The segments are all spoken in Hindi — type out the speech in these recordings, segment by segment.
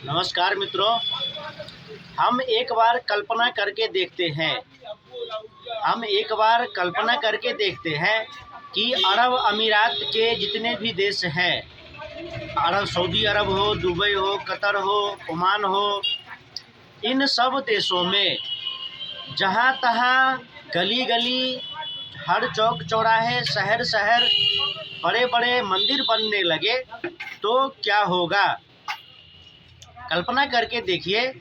नमस्कार मित्रों, हम एक बार कल्पना करके देखते हैं कि अरब अमीरात के जितने भी देश हैं, सऊदी अरब हो, दुबई हो, कतर हो, ओमान हो, इन सब देशों में जहाँ तहाँ गली गली, हर चौक चौराहे, शहर शहर बड़े बड़े मंदिर बनने लगे तो क्या होगा। कल्पना करके देखिए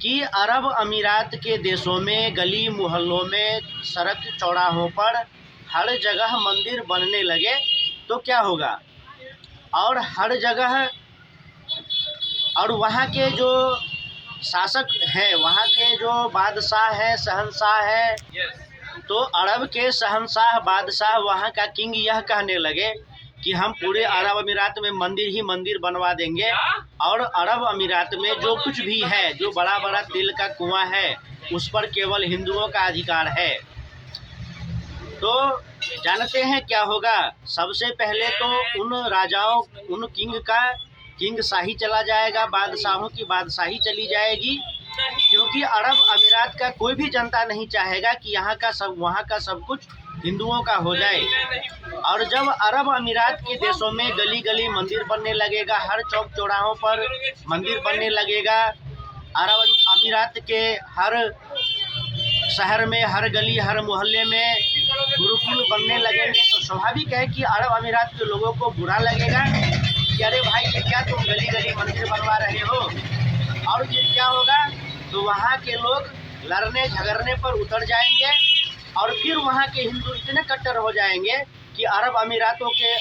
कि अरब अमीरात के देशों में गली मोहल्लों में, सड़क चौराहों पर हर जगह मंदिर बनने लगे तो क्या होगा। और हर जगह, और वहाँ के जो शासक हैं, वहाँ के जो बादशाह हैं, शहंशाह हैं, तो अरब के शहंशाह बादशाह वहाँ का किंग यह कहने लगे कि हम पूरे अरब अमीरात में मंदिर ही मंदिर बनवा देंगे, और अरब अमीरात में जो कुछ भी है, जो बड़ा बड़ा तेल का कुआं है, उस पर केवल हिंदुओं का अधिकार है। तो जानते हैं क्या होगा। सबसे पहले तो उन राजाओं, उन किंग शाही चला जाएगा, बादशाहों की बादशाही चली जाएगी, क्योंकि अरब अमीरात का कोई भी जनता नहीं चाहेगा कि वहाँ का सब कुछ हिंदुओं का हो जाए। और जब अरब अमीरात के देशों में गली गली मंदिर बनने लगेगा, हर चौक चौराहों पर मंदिर बनने लगेगा, अरब अमीरात के हर शहर में, हर गली, हर मोहल्ले में गुरुकुल बनने लगेंगे, तो स्वाभाविक है कि अरब अमीरात के लोगों को बुरा लगेगा कि अरे भाई, ये क्या तुम गली गली मंदिर बनवा रहे हो। और ये क्या होगा, तो वहाँ के लोग लड़ने झगड़ने पर उतर जाएंगे, और फिर वहाँ के हिंदू इतने कट्टर हो जाएंगे कि अरब अमीरात के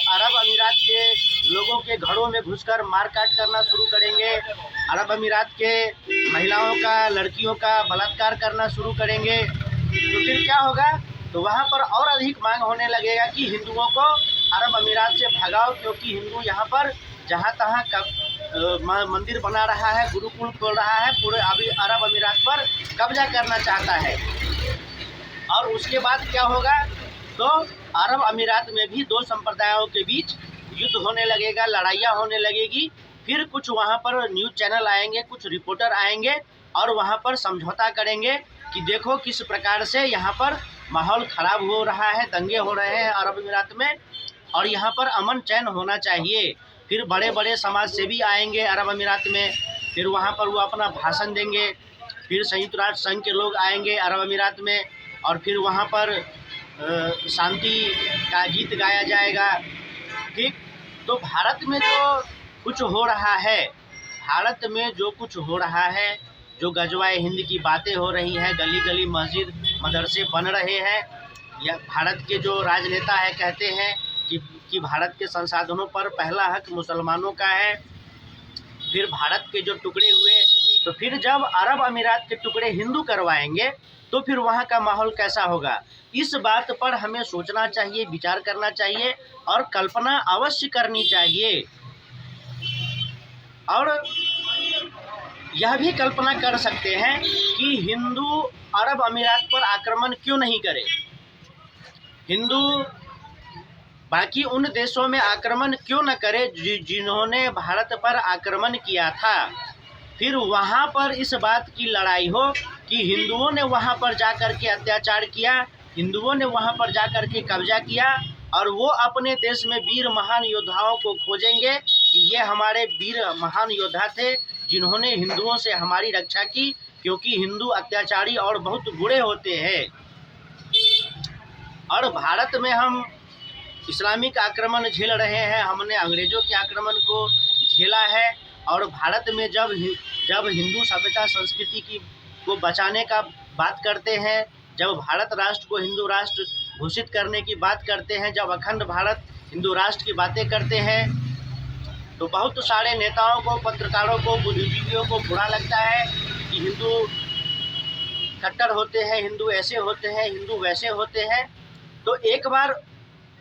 लोगों के घरों में घुसकर मारकाट करना शुरू करेंगे, अरब अमीरात के महिलाओं का, लड़कियों का बलात्कार करना शुरू करेंगे। तो फिर क्या होगा, तो वहाँ पर और अधिक मांग होने लगेगा कि हिंदुओं को अरब अमीरात से भगाओ, क्योंकि हिंदू यहाँ पर जहाँ तहाँ मंदिर बना रहा है, गुरुकुल खोल रहा है, पूरे अरब अमीरात पर कब्जा करना चाहता है। और उसके बाद क्या होगा, तो अरब अमीरात में भी दो संप्रदायों के बीच युद्ध होने लगेगा, लड़ाइयाँ होने लगेगी। फिर कुछ वहाँ पर न्यूज़ चैनल आएंगे, कुछ रिपोर्टर आएंगे और वहाँ पर समझौता करेंगे कि देखो किस प्रकार से यहाँ पर माहौल ख़राब हो रहा है, दंगे हो रहे हैं अरब अमीरात में, और यहाँ पर अमन चैन होना चाहिए। फिर बड़े बड़े समाज सेवी आएंगे अरब अमीरात में, फिर वहाँ पर वो अपना भाषण देंगे। फिर संयुक्त राष्ट्र संघ के लोग आएंगे अरब अमीरात में, और फिर वहाँ पर शांति का गीत गाया जाएगा। ठीक, तो भारत में जो कुछ हो रहा है, जो गजवाए हिंद की बातें हो रही हैं, गली गली मस्जिद मदरसे बन रहे हैं, या भारत के जो राजनेता है कहते हैं कि भारत के संसाधनों पर पहला हक मुसलमानों का है। फिर भारत के जो टुकड़े हुए, तो फिर जब अरब अमीरात के टुकड़े हिंदू करवाएंगे तो फिर वहाँ का माहौल कैसा होगा। इस बात पर हमें सोचना चाहिए, विचार करना चाहिए और कल्पना अवश्य करनी चाहिए। और यह भी कल्पना कर सकते हैं कि हिंदू अरब अमीरात पर आक्रमण क्यों नहीं करे, हिंदू बाकी उन देशों में आक्रमण क्यों न करे जिन्होंने भारत पर आक्रमण किया था। फिर वहाँ पर इस बात की लड़ाई हो कि हिंदुओं ने वहाँ पर जाकर के अत्याचार किया, हिंदुओं ने वहाँ पर जाकर के कब्जा किया, और वो अपने देश में वीर महान योद्धाओं को खोजेंगे कि ये हमारे वीर महान योद्धा थे जिन्होंने हिंदुओं से हमारी रक्षा की, क्योंकि हिंदू अत्याचारी और बहुत बुरे होते हैं। और भारत में हम इस्लामिक आक्रमण झेल रहे हैं, हमने अंग्रेज़ों के आक्रमण को झेला है, और भारत में जब हिंदू सभ्यता संस्कृति को बचाने का बात करते हैं, जब भारत राष्ट्र को हिंदू राष्ट्र घोषित करने की बात करते हैं, जब अखंड भारत हिंदू राष्ट्र की बातें करते हैं, तो बहुत सारे नेताओं को, पत्रकारों को, बुद्धिजीवियों को बुरा लगता है कि हिंदू कट्टर होते हैं, हिंदू ऐसे होते हैं, हिंदू वैसे होते हैं। तो एक बार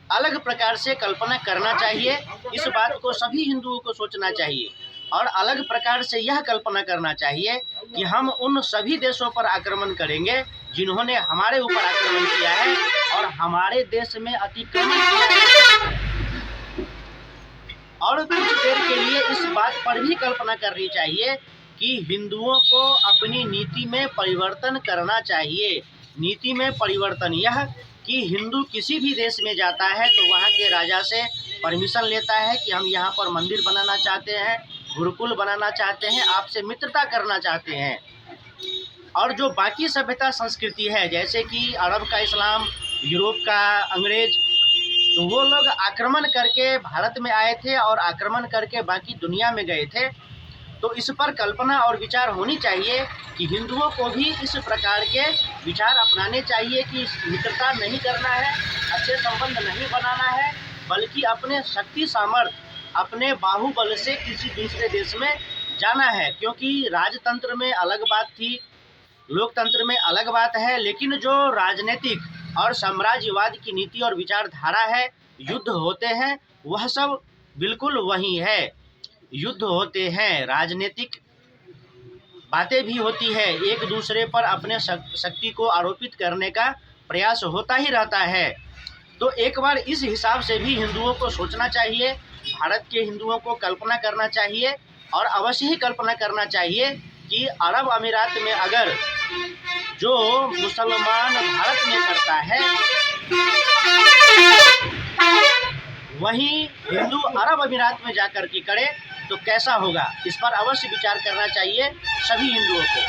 अलग प्रकार से कल्पना करना चाहिए, इस बात को सभी हिंदुओं को सोचना चाहिए, और अलग प्रकार से यह कल्पना करना चाहिए कि हम उन सभी देशों पर आक्रमण करेंगे जिन्होंने हमारे ऊपर आक्रमण किया है और हमारे देश में अतिक्रमण किया है। और कुछ देर के लिए इस बात पर भी कल्पना करनी चाहिए कि हिंदुओं को अपनी नीति में परिवर्तन करना चाहिए। नीति में परिवर्तन यह कि हिंदू किसी भी देश में जाता है तो वहाँ के राजा से परमिशन लेता है कि हम यहाँ पर मंदिर बनाना चाहते हैं, गुरुकुल बनाना चाहते हैं, आपसे मित्रता करना चाहते हैं। और जो बाकी सभ्यता संस्कृति है, जैसे कि अरब का इस्लाम, यूरोप का अंग्रेज, तो वो लोग आक्रमण करके भारत में आए थे और आक्रमण करके बाकी दुनिया में गए थे। तो इस पर कल्पना और विचार होनी चाहिए कि हिंदुओं को भी इस प्रकार के विचार अपनाने चाहिए कि मित्रता नहीं करना है, अच्छे संबंध नहीं बनाना है, बल्कि अपने शक्ति सामर्थ्य, अपने बाहुबल से किसी दूसरे देश में जाना है। क्योंकि राजतंत्र में अलग बात थी, लोकतंत्र में अलग बात है, लेकिन जो राजनीतिक और साम्राज्यवाद की नीति और विचारधारा है, युद्ध होते हैं, वह सब बिल्कुल वही है। युद्ध होते हैं, राजनीतिक बातें भी होती है, एक दूसरे पर अपने शक्ति को आरोपित करने का प्रयास होता ही रहता है। तो एक बार इस हिसाब से भी हिंदुओं को सोचना चाहिए, भारत के हिंदुओं को कल्पना करना चाहिए, और अवश्य ही कल्पना करना चाहिए कि अरब अमीरात में अगर जो मुसलमान भारत में करता है वहीं हिंदू अरब अमीरात में जाकर के करे तो कैसा होगा, इस पर अवश्य विचार करना चाहिए सभी हिंदुओं को।